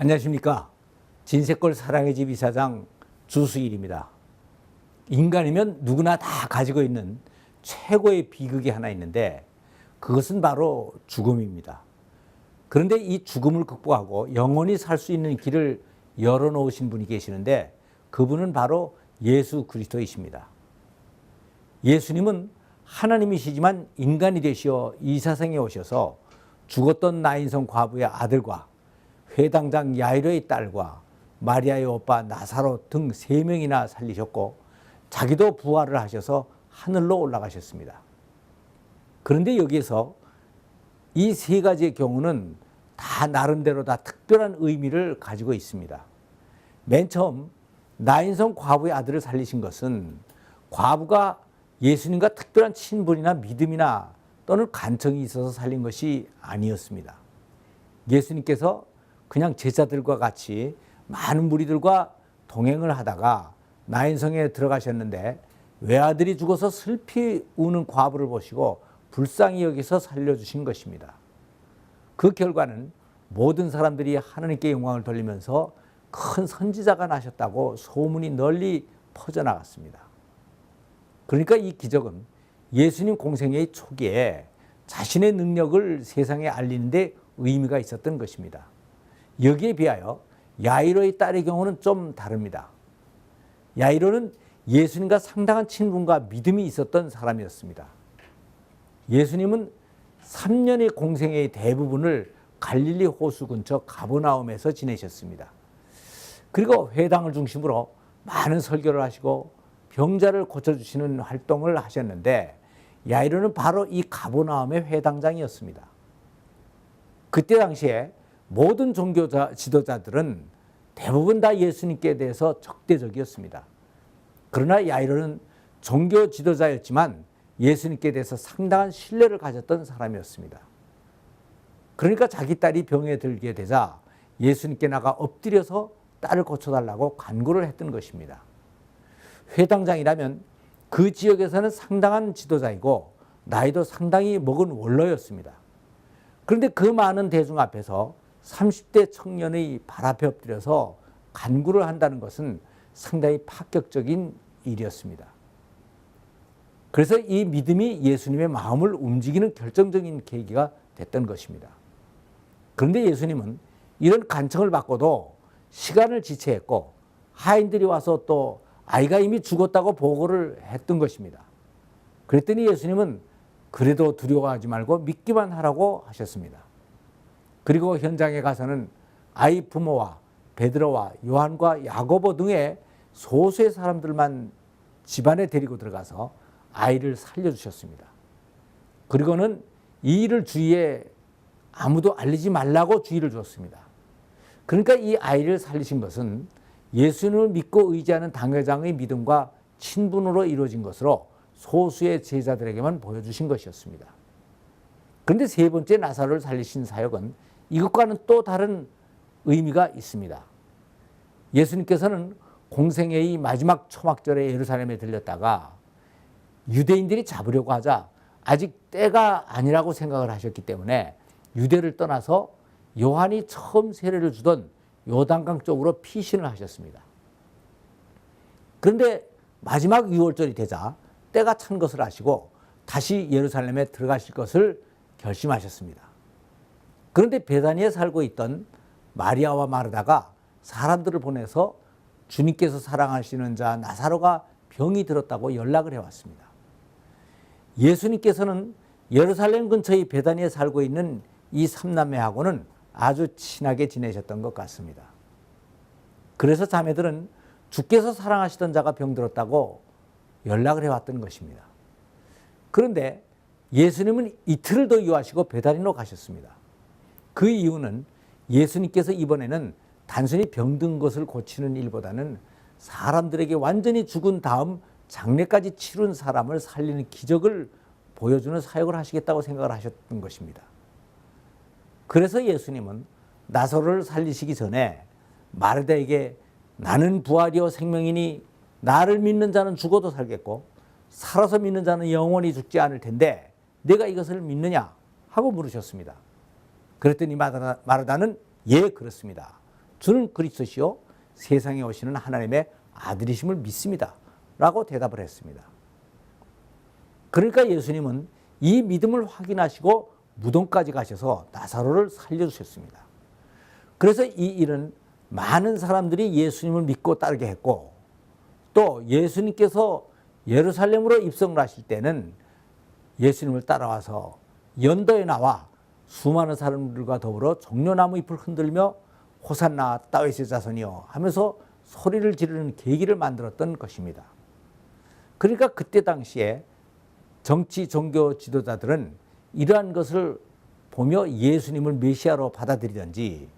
안녕하십니까. 진세골 사랑의 집 이사장 주수일입니다. 인간이면 누구나 다 가지고 있는 최고의 비극이 하나 있는데 그것은 바로 죽음입니다. 그런데 이 죽음을 극복하고 영원히 살 수 있는 길을 열어놓으신 분이 계시는데 그분은 바로 예수 그리스도이십니다. 예수님은 하나님이시지만 인간이 되시어 이 세상에 오셔서 죽었던 나인성 과부의 아들과 회당장 야이로의 딸과 마리아의 오빠 나사로 등 3명이나 살리셨고 자기도 부활을 하셔서 하늘로 올라가셨습니다. 그런데 여기에서 이 3가지의 경우는 다 나름대로 다 특별한 의미를 가지고 있습니다. 맨 처음 나인성 과부의 아들을 살리신 것은 과부가 예수님과 특별한 친분이나 믿음이나 또는 간청이 있어서 살린 것이 아니었습니다. 예수님께서 그냥 제자들과 같이 많은 무리들과 동행을 하다가 나인성에 들어가셨는데 외아들이 죽어서 슬피 우는 과부를 보시고 불쌍히 여기서 살려주신 것입니다. 그 결과는 모든 사람들이 하나님께 영광을 돌리면서 큰 선지자가 나셨다고 소문이 널리 퍼져나갔습니다. 그러니까 이 기적은 예수님 공생의 초기에 자신의 능력을 세상에 알리는 데 의미가 있었던 것입니다. 여기에 비하여 야이로의 딸의 경우는 좀 다릅니다. 야이로는 예수님과 상당한 친분과 믿음이 있었던 사람이었습니다. 예수님은 3년의 공생의 대부분을 갈릴리 호수 근처 가버나움에서 지내셨습니다. 그리고 회당을 중심으로 많은 설교를 하시고 병자를 고쳐주시는 활동을 하셨는데 야이로는 바로 이 가버나움의 회당장이었습니다. 그때 당시에 모든 종교 지도자들은 대부분 다 예수님께 대해서 적대적이었습니다. 그러나 야이로는 종교 지도자였지만 예수님께 대해서 상당한 신뢰를 가졌던 사람이었습니다. 그러니까 자기 딸이 병에 들게 되자 예수님께 나가 엎드려서 딸을 고쳐달라고 간구를 했던 것입니다. 회당장이라면 그 지역에서는 상당한 지도자이고 나이도 상당히 먹은 원로였습니다. 그런데 그 많은 대중 앞에서 30대 청년의 발 앞에 엎드려서 간구를 한다는 것은 상당히 파격적인 일이었습니다. 그래서 이 믿음이 예수님의 마음을 움직이는 결정적인 계기가 됐던 것입니다. 그런데 예수님은 이런 간청을 받고도 시간을 지체했고 하인들이 와서 또 아이가 이미 죽었다고 보고를 했던 것입니다. 그랬더니 예수님은 그래도 두려워하지 말고 믿기만 하라고 하셨습니다. 그리고 현장에 가서는 아이 부모와 베드로와 요한과 야고보 등의 소수의 사람들만 집안에 데리고 들어가서 아이를 살려주셨습니다. 그리고는 이 일을 주위에 아무도 알리지 말라고 주의를 주었습니다. 그러니까 이 아이를 살리신 것은 예수님을 믿고 의지하는 당회장의 믿음과 친분으로 이루어진 것으로 소수의 제자들에게만 보여주신 것이었습니다. 그런데 3번째 나사로를 살리신 사역은 이것과는 또 다른 의미가 있습니다. 예수님께서는 공생애의 마지막 초막절에 예루살렘에 들렸다가 유대인들이 잡으려고 하자 아직 때가 아니라고 생각을 하셨기 때문에 유대를 떠나서 요한이 처음 세례를 주던 요단강 쪽으로 피신을 하셨습니다. 그런데 마지막 6월절이 되자 때가 찬 것을 아시고 다시 예루살렘에 들어가실 것을 결심하셨습니다. 그런데 베다니에 살고 있던 마리아와 마르다가 사람들을 보내서 주님께서 사랑하시는 자 나사로가 병이 들었다고 연락을 해왔습니다. 예수님께서는 예루살렘 근처의 베다니에 살고 있는 이 3남매하고는 아주 친하게 지내셨던 것 같습니다. 그래서 자매들은 주께서 사랑하시던 자가 병들었다고 연락을 해왔던 것입니다. 그런데 예수님은 이틀을 더 유하시고 베다니로 가셨습니다. 그 이유는 예수님께서 이번에는 단순히 병든 것을 고치는 일보다는 사람들에게 완전히 죽은 다음 장례까지 치른 사람을 살리는 기적을 보여주는 사역을 하시겠다고 생각을 하셨던 것입니다. 그래서 예수님은 나사로를 살리시기 전에 마르다에게 나는 부활이요 생명이니 나를 믿는 자는 죽어도 살겠고 살아서 믿는 자는 영원히 죽지 않을 텐데 내가 이것을 믿느냐 하고 물으셨습니다. 그랬더니 마르다는 예 그렇습니다. 저는 그리스도시요 세상에 오시는 하나님의 아들이심을 믿습니다. 라고 대답을 했습니다. 그러니까 예수님은 이 믿음을 확인하시고 무덤까지 가셔서 나사로를 살려주셨습니다. 그래서 이 일은 많은 사람들이 예수님을 믿고 따르게 했고, 또 예수님께서 예루살렘으로 입성을 하실 때는 예수님을 따라와서 연도에 나와 수많은 사람들과 더불어 종려나무 잎을 흔들며 호산나 다윗의 자손이여 하면서 소리를 지르는 계기를 만들었던 것입니다. 그러니까 그때 당시에 정치 종교 지도자들은 이러한 것을 보며 예수님을 메시아로 받아들이든지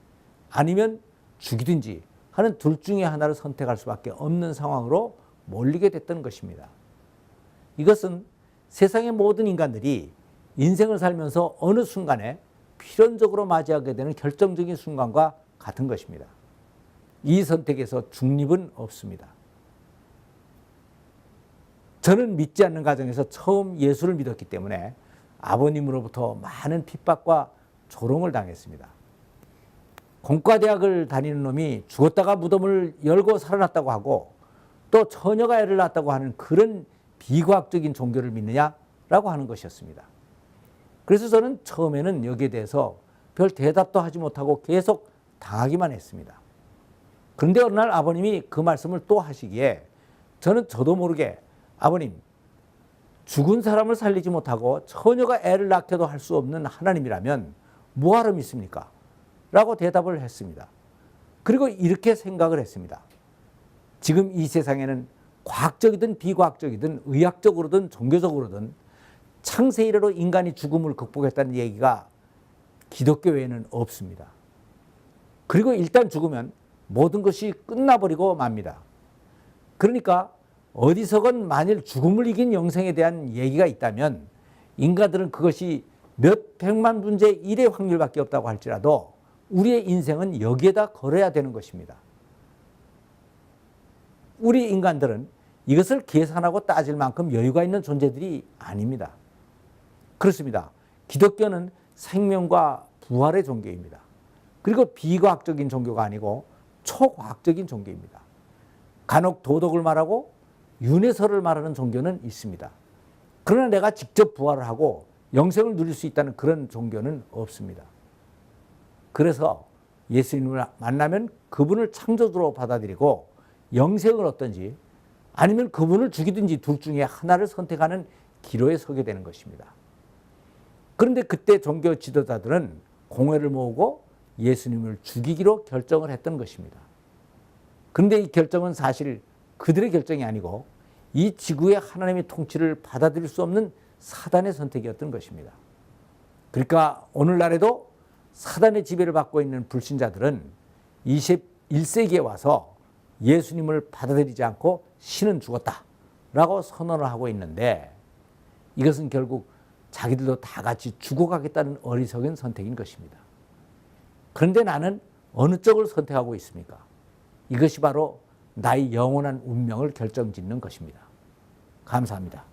아니면 죽이든지 하는 둘 중에 하나를 선택할 수밖에 없는 상황으로 몰리게 됐던 것입니다. 이것은 세상의 모든 인간들이 인생을 살면서 어느 순간에 필연적으로 맞이하게 되는 결정적인 순간과 같은 것입니다. 이 선택에서 중립은 없습니다. 저는 믿지 않는 가정에서 처음 예수를 믿었기 때문에 아버님으로부터 많은 핍박과 조롱을 당했습니다. 공과대학을 다니는 놈이 죽었다가 무덤을 열고 살아났다고 하고 또 처녀가 애를 낳았다고 하는 그런 비과학적인 종교를 믿느냐라고 하는 것이었습니다. 그래서 저는 처음에는 여기에 대해서 별 대답도 하지 못하고 계속 당하기만 했습니다. 그런데 어느 날 아버님이 그 말씀을 또 하시기에 저는 저도 모르게 아버님, 죽은 사람을 살리지 못하고 처녀가 애를 낳게도 할 수 없는 하나님이라면 뭐하러 믿습니까? 라고 대답을 했습니다. 그리고 이렇게 생각을 했습니다. 지금 이 세상에는 과학적이든 비과학적이든 의학적으로든 종교적으로든 창세 이래로 인간이 죽음을 극복했다는 얘기가 기독교 외에는 없습니다. 그리고 일단 죽으면 모든 것이 끝나버리고 맙니다. 그러니까 어디서건 만일 죽음을 이긴 영생에 대한 얘기가 있다면 인간들은 그것이 몇 백만 분의 1의 확률밖에 없다고 할지라도 우리의 인생은 여기에다 걸어야 되는 것입니다. 우리 인간들은 이것을 계산하고 따질 만큼 여유가 있는 존재들이 아닙니다. 그렇습니다. 기독교는 생명과 부활의 종교입니다. 그리고 비과학적인 종교가 아니고 초과학적인 종교입니다. 간혹 도덕을 말하고 윤회설을 말하는 종교는 있습니다. 그러나 내가 직접 부활을 하고 영생을 누릴 수 있다는 그런 종교는 없습니다. 그래서 예수님을 만나면 그분을 창조주로 받아들이고 영생을 얻든지 아니면 그분을 죽이든지 둘 중에 하나를 선택하는 기로에 서게 되는 것입니다. 그런데 그때 종교 지도자들은 공회를 모으고 예수님을 죽이기로 결정을 했던 것입니다. 그런데 이 결정은 사실 그들의 결정이 아니고 이 지구의 하나님의 통치를 받아들일 수 없는 사단의 선택이었던 것입니다. 그러니까 오늘날에도 사단의 지배를 받고 있는 불신자들은 21세기에 와서 예수님을 받아들이지 않고 신은 죽었다라고 선언을 하고 있는데 이것은 결국 자기들도 다 같이 죽어가겠다는 어리석은 선택인 것입니다. 그런데 나는 어느 쪽을 선택하고 있습니까? 이것이 바로 나의 영원한 운명을 결정짓는 것입니다. 감사합니다.